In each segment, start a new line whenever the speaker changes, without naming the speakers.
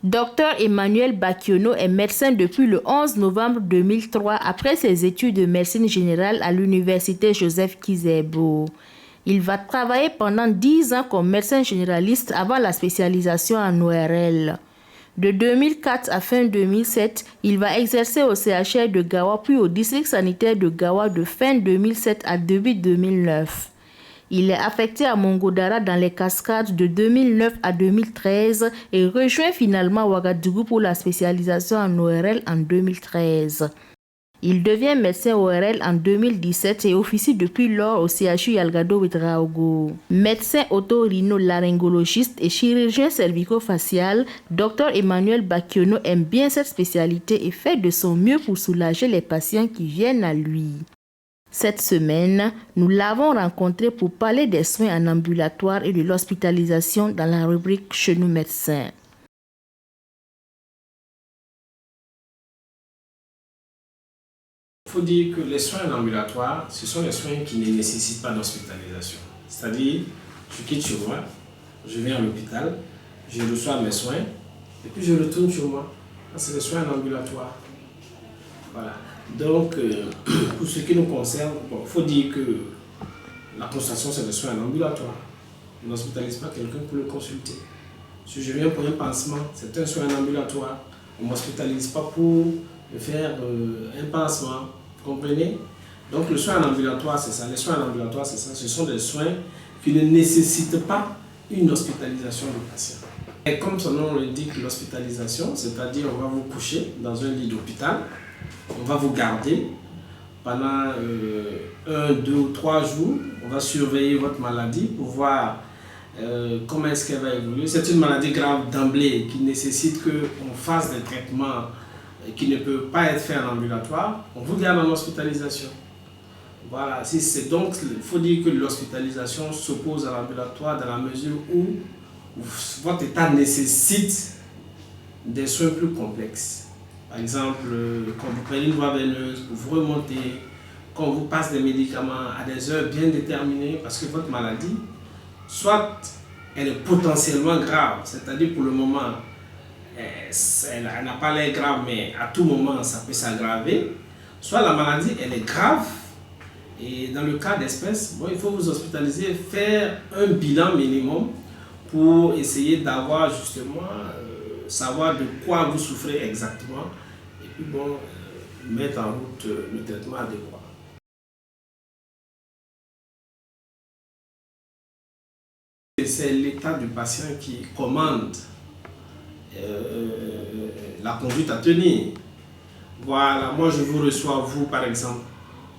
Dr Emmanuel Bakiono est médecin depuis le 11 novembre 2003 après ses études de médecine générale à l'université Joseph Kizerbo. Il va travailler pendant 10 ans comme médecin généraliste avant la spécialisation en ORL. De 2004 à fin 2007, il va exercer au CHR de Gawa puis au district sanitaire de Gawa de fin 2007 à début 2009. Il est affecté à Mongodara dans les Cascades de 2009 à 2013 et rejoint finalement Ouagadougou pour la spécialisation en ORL en 2013. Il devient médecin ORL en 2017 et officie depuis lors au CHU Yalgado Ouedraogo. Médecin otorhino-laryngologiste et chirurgien cervico-facial, Dr Emmanuel Bakiono aime bien cette spécialité et fait de son mieux pour soulager les patients qui viennent à lui. Cette semaine, nous l'avons rencontré pour parler des soins en ambulatoire et de l'hospitalisation dans la rubrique Chez nous médecins.
Il faut dire que les soins en ambulatoire, ce sont les soins qui ne nécessitent pas d'hospitalisation. C'est-à-dire, je quitte chez moi, je viens à l'hôpital, je reçois mes soins et puis je retourne chez moi. C'est les soins en ambulatoire. Voilà. Donc, pour ce qui nous concerne, il faut dire que la constatation, c'est des soins en ambulatoire. On n'hospitalise pas quelqu'un pour le consulter. Si je viens pour un pansement, c'est un soin en ambulatoire. On ne m'hospitalise pas pour faire un pansement. Vous comprenez? Donc, le soin en ambulatoire, c'est ça. Les soins en ambulatoire, c'est ça. Ce sont des soins qui ne nécessitent pas une hospitalisation du patient. Et comme son nom l'indique, l'hospitalisation, c'est-à-dire on va vous coucher dans un lit d'hôpital. On va vous garder pendant 1, 2 ou 3 jours. On va surveiller votre maladie pour voir comment est-ce qu'elle va évoluer. C'est une maladie grave d'emblée qui nécessite qu'on fasse des traitements qui ne peuvent pas être faits en ambulatoire. On vous garde en hospitalisation. Voilà. Donc, il faut dire que l'hospitalisation s'oppose à l'ambulatoire dans la mesure où votre état nécessite des soins plus complexes. Par exemple, quand vous prenez une voie veineuse pour vous remonter, quand on vous passe des médicaments à des heures bien déterminées, parce que votre maladie, soit elle est potentiellement grave, c'est-à-dire pour le moment, elle n'a pas l'air grave, mais à tout moment, ça peut s'aggraver, soit la maladie, elle est grave, et dans le cas d'espèce, bon, il faut vous hospitaliser, faire un bilan minimum pour essayer d'avoir justement savoir de quoi vous souffrez exactement et puis bon, mettre en route le traitement adéquat. C'est l'état du patient qui commande la conduite à tenir. Voilà, moi je vous reçois, vous par exemple,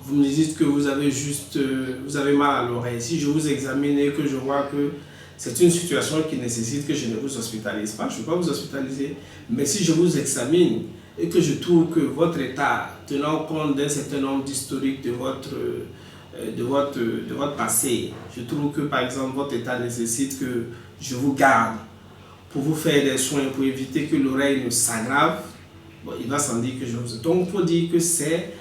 vous me dites que vous avez mal à l'oreille. Si je vous examine et que je vois que c'est une situation qui nécessite que je ne vous hospitalise pas, je ne vais pas vous hospitaliser. Mais si je vous examine et que je trouve que votre état, tenant compte d'un certain nombre d'historiques de votre passé, je trouve que par exemple votre état nécessite que je vous garde pour vous faire des soins, pour éviter que l'oreille ne s'aggrave, bon, il va sans dire que je vous... Donc il faut dire que c'est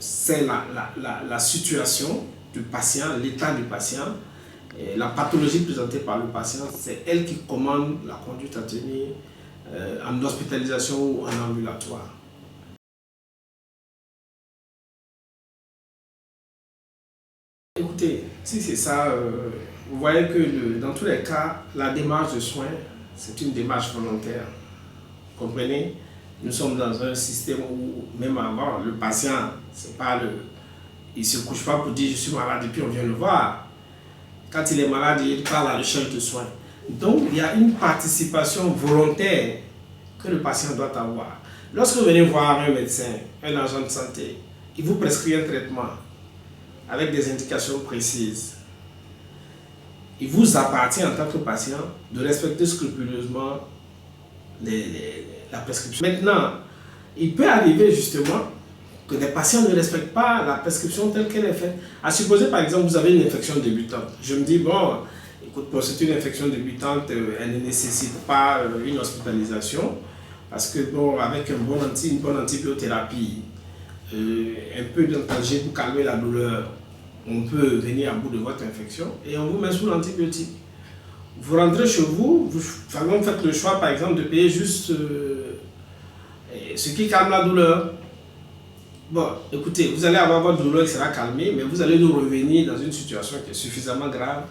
la situation du patient, l'état du patient, et la pathologie présentée par le patient, c'est elle qui commande la conduite à tenir en hospitalisation ou en ambulatoire. Écoutez, si c'est ça, vous voyez que dans tous les cas, la démarche de soins, c'est une démarche volontaire. Vous comprenez? Nous sommes dans un système où, même avant, le patient, c'est pas il ne se couche pas pour dire je suis malade et puis on vient le voir. Quand il est malade, il part à la recherche de soins. Donc, il y a une participation volontaire que le patient doit avoir. Lorsque vous venez voir un médecin, un agent de santé, il vous prescrit un traitement avec des indications précises. Il vous appartient en tant que patient de respecter scrupuleusement la prescription. Maintenant, il peut arriver justement que des patients ne respectent pas la prescription telle qu'elle est faite. À supposer par exemple vous avez une infection débutante. Je me dis, bon, écoute, c'est une infection débutante, elle ne nécessite pas une hospitalisation parce que bon, avec une bonne antibiothérapie, un peu d'antalgique pour calmer la douleur, on peut venir à bout de votre infection et on vous met sous l'antibiotique. Vous rentrez chez vous, vous faites le choix par exemple de payer juste ce qui calme la douleur. Bon, écoutez, vous allez avoir votre douleur qui sera calmée, mais vous allez nous revenir dans une situation qui est suffisamment grave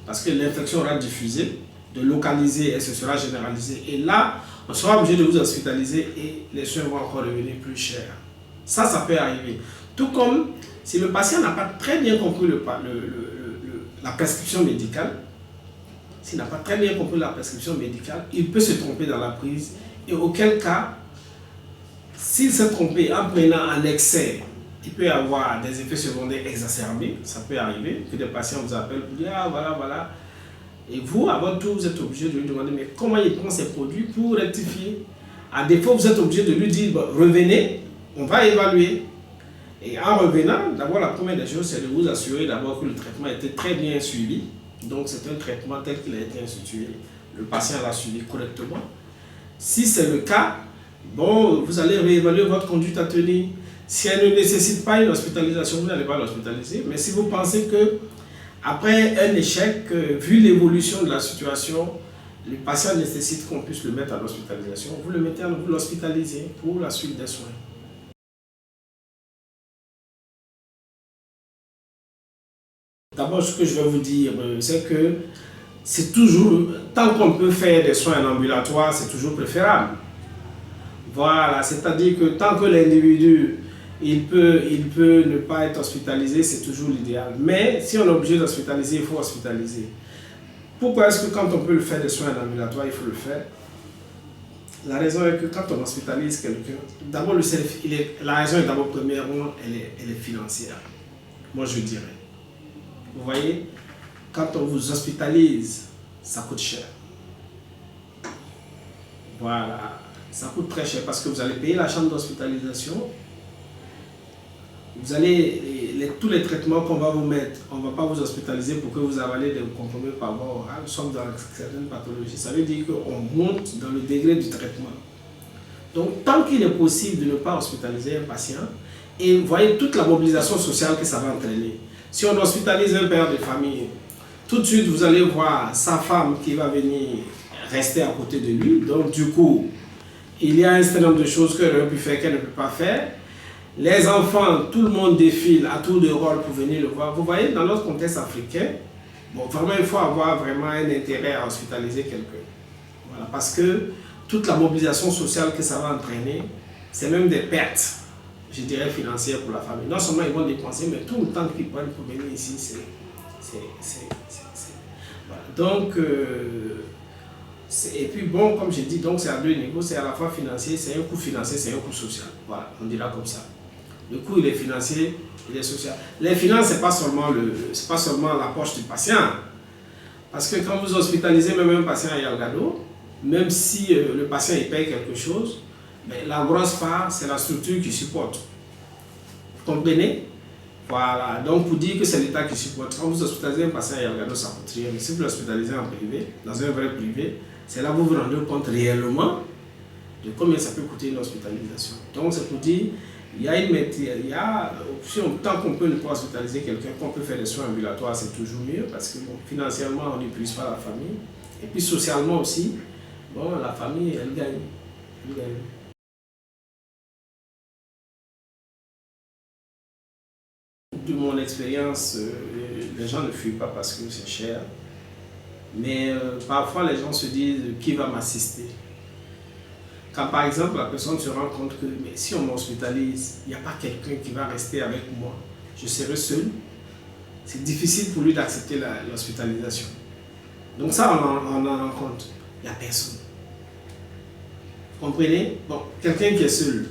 parce que l'infection aura diffusé, de localiser et ce sera généralisé. Et là, on sera obligé de vous hospitaliser et les soins vont encore revenir plus chers. Ça peut arriver. Tout comme si le patient n'a pas très bien compris la prescription médicale, s'il n'a pas très bien compris la prescription médicale, il peut se tromper dans la prise et auquel cas, s'il s'est trompé en prenant en excès, il peut y avoir des effets secondaires exacerbés. Ça peut arriver que des patients vous appellent pour dire « Ah, voilà. » Et vous, à votre tour, vous êtes obligé de lui demander « Mais comment il prend ces produits pour rectifier ?» À défaut, vous êtes obligé de lui dire « Revenez, on va évaluer. » Et en revenant, d'abord, la première des choses, c'est de vous assurer d'abord que le traitement a été très bien suivi. Donc, c'est un traitement tel qu'il a été institué. Le patient l'a suivi correctement. Si c'est le cas, bon, vous allez réévaluer votre conduite à tenir. Si elle ne nécessite pas une hospitalisation, vous n'allez pas l'hospitaliser. Mais si vous pensez que après un échec, vu l'évolution de la situation, le patient nécessite qu'on puisse le mettre à l'hospitalisation, vous le mettez, vous l'hospitalisez pour la suite des soins. D'abord, ce que je vais vous dire, c'est que c'est toujours, tant qu'on peut faire des soins en ambulatoire, c'est toujours préférable. Voilà, c'est-à-dire que tant que l'individu, il peut ne pas être hospitalisé, c'est toujours l'idéal. Mais si on est obligé d'hospitaliser, il faut hospitaliser. Pourquoi est-ce que quand on peut le faire des soins en ambulatoire, il faut le faire? La raison est que quand on hospitalise quelqu'un, d'abord la raison est d'abord premièrement, elle est financière. Moi je dirais. Vous voyez, quand on vous hospitalise, ça coûte cher. Voilà, ça coûte très cher parce que vous allez payer la chambre d'hospitalisation. Vous allez, tous les traitements qu'on va vous mettre, on ne va pas vous hospitaliser pour que vous avalez des compromis par voie orale. Nous sommes dans certaines pathologies. Ça veut dire qu'on monte dans le degré du traitement. Donc, tant qu'il est possible de ne pas hospitaliser un patient, et vous voyez toute la mobilisation sociale que ça va entraîner. Si on hospitalise un père de famille, tout de suite vous allez voir sa femme qui va venir rester à côté de lui. Donc du coup, il y a un certain nombre de choses qu'elle aurait pu faire, qu'elle ne peut pas faire. Les enfants, tout le monde défile à tour de rôle pour venir le voir. Vous voyez, dans notre contexte africain, bon, vraiment il faut avoir vraiment un intérêt à hospitaliser quelqu'un. Voilà, parce que toute la mobilisation sociale que ça va entraîner, c'est même des pertes, je dirais, financières pour la famille. Non seulement ils vont dépenser, mais tout le temps qu'ils prennent pour venir ici, voilà. Donc, et puis bon, comme j'ai dit, donc c'est à deux niveaux, c'est à la fois financier, c'est un coût financier, c'est un coût social. Voilà, on dira comme ça. Le coût, il est financier, il est social. Les finances, ce n'est pas seulement la poche du patient. Parce que quand vous hospitalisez même un patient à Yalgado, même si le patient il paye quelque chose, mais la grosse part, c'est la structure qui supporte. Vous comprenez? Voilà, donc pour dire que c'est l'État qui supporte, quand vous hospitalisez un patient à Yalgado, ça coûte rien. Mais si vous l'hospitalisez en privé, dans un vrai privé, c'est là que vous vous rendez compte réellement de combien ça peut coûter une hospitalisation. Donc c'est pour dire, tant qu'on peut ne pas hospitaliser quelqu'un, qu'on peut faire des soins ambulatoires, c'est toujours mieux parce que bon, financièrement, on n'épuise pas la famille. Et puis socialement aussi, bon, la famille, elle gagne. Elle gagne. De mon expérience, les gens ne fuient pas parce que c'est cher. Mais parfois, les gens se disent qui va m'assister. Quand par exemple, la personne se rend compte que mais si on m'hospitalise, il n'y a pas quelqu'un qui va rester avec moi, je serai seul, c'est difficile pour lui d'accepter l'hospitalisation. Donc ça, on en rend compte. Il n'y a personne. Vous comprenez? Bon, quelqu'un qui est seul,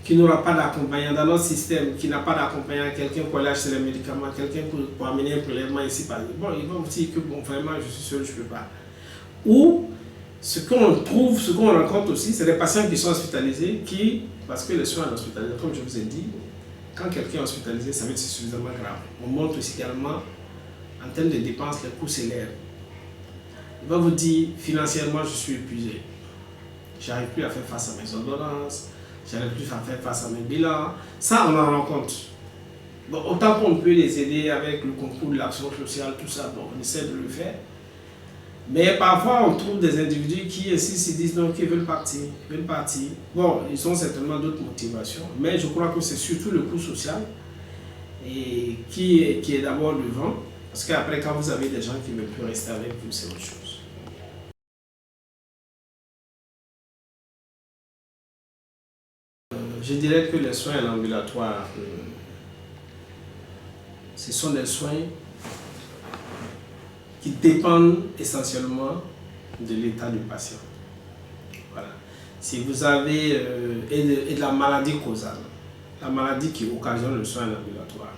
qui n'aura pas d'accompagnant dans notre système, qui n'a pas d'accompagnant, quelqu'un pour aller acheter les médicaments, quelqu'un pour amener un prélèvement ici, par exemple. Bon, ils vont me dire que bon, vraiment, je suis seul, je ne peux pas. Ou, ce qu'on trouve, ce qu'on rencontre aussi, c'est des patients qui sont hospitalisés, parce que les soins en hospitalisation, comme je vous ai dit, quand quelqu'un est hospitalisé, ça veut dire que c'est suffisamment grave. On montre aussi également, en termes de dépenses, les coûts s'élèvent. Il va vous dire, financièrement, je suis épuisé. Je n'arrive plus à faire face à mes ordonnances, je n'arrive plus à faire face à mes bilans. Ça, on en rend compte. Bon, autant qu'on peut les aider avec le concours de l'action sociale, tout ça, bon, on essaie de le faire. Mais parfois, on trouve des individus qui insistent, ils disent non, qu'ils veulent partir, Bon, ils ont certainement d'autres motivations, mais je crois que c'est surtout le coût social et qui est d'abord devant. Parce qu'après, quand vous avez des gens qui ne veulent plus rester avec vous, c'est autre chose. Je dirais que les soins en ambulatoire, ce sont des soins qui dépendent essentiellement de l'état du patient. Voilà. Si vous avez et de la maladie causale, la maladie qui occasionne le soin en ambulatoire.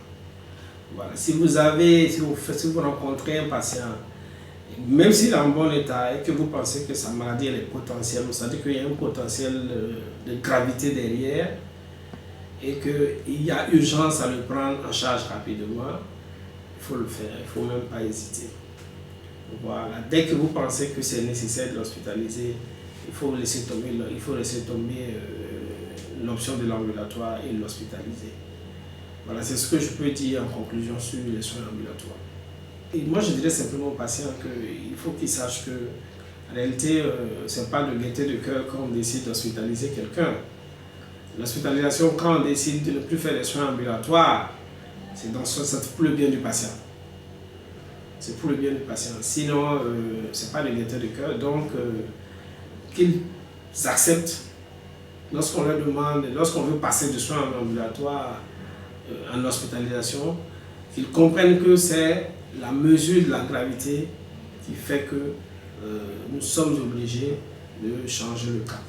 Voilà. Si vous rencontrez un patient, même s'il est en bon état et que vous pensez que sa maladie elle est potentielle, c'est-à-dire qu'il y a un potentiel de gravité derrière et qu'il y a urgence à le prendre en charge rapidement, il faut le faire, il ne faut même pas hésiter. Voilà. Dès que vous pensez que c'est nécessaire de l'hospitaliser, il faut laisser tomber l'option de l'ambulatoire et l'hospitaliser. Voilà, c'est ce que je peux dire en conclusion sur les soins ambulatoires. Et moi, je dirais simplement aux patients qu'il faut qu'ils sachent que, en réalité, ce n'est pas de gaieté de cœur quand on décide d'hospitaliser quelqu'un. L'hospitalisation, quand on décide de ne plus faire les soins ambulatoires, c'est pour le bien du patient. C'est pour le bien du patient. Sinon, ce n'est pas de gaieté de cœur. Donc, qu'ils acceptent lorsqu'on leur demande, lorsqu'on veut passer de soins ambulatoires en hospitalisation, qu'ils comprennent que c'est la mesure de la gravité qui fait que nous sommes obligés de changer le cap.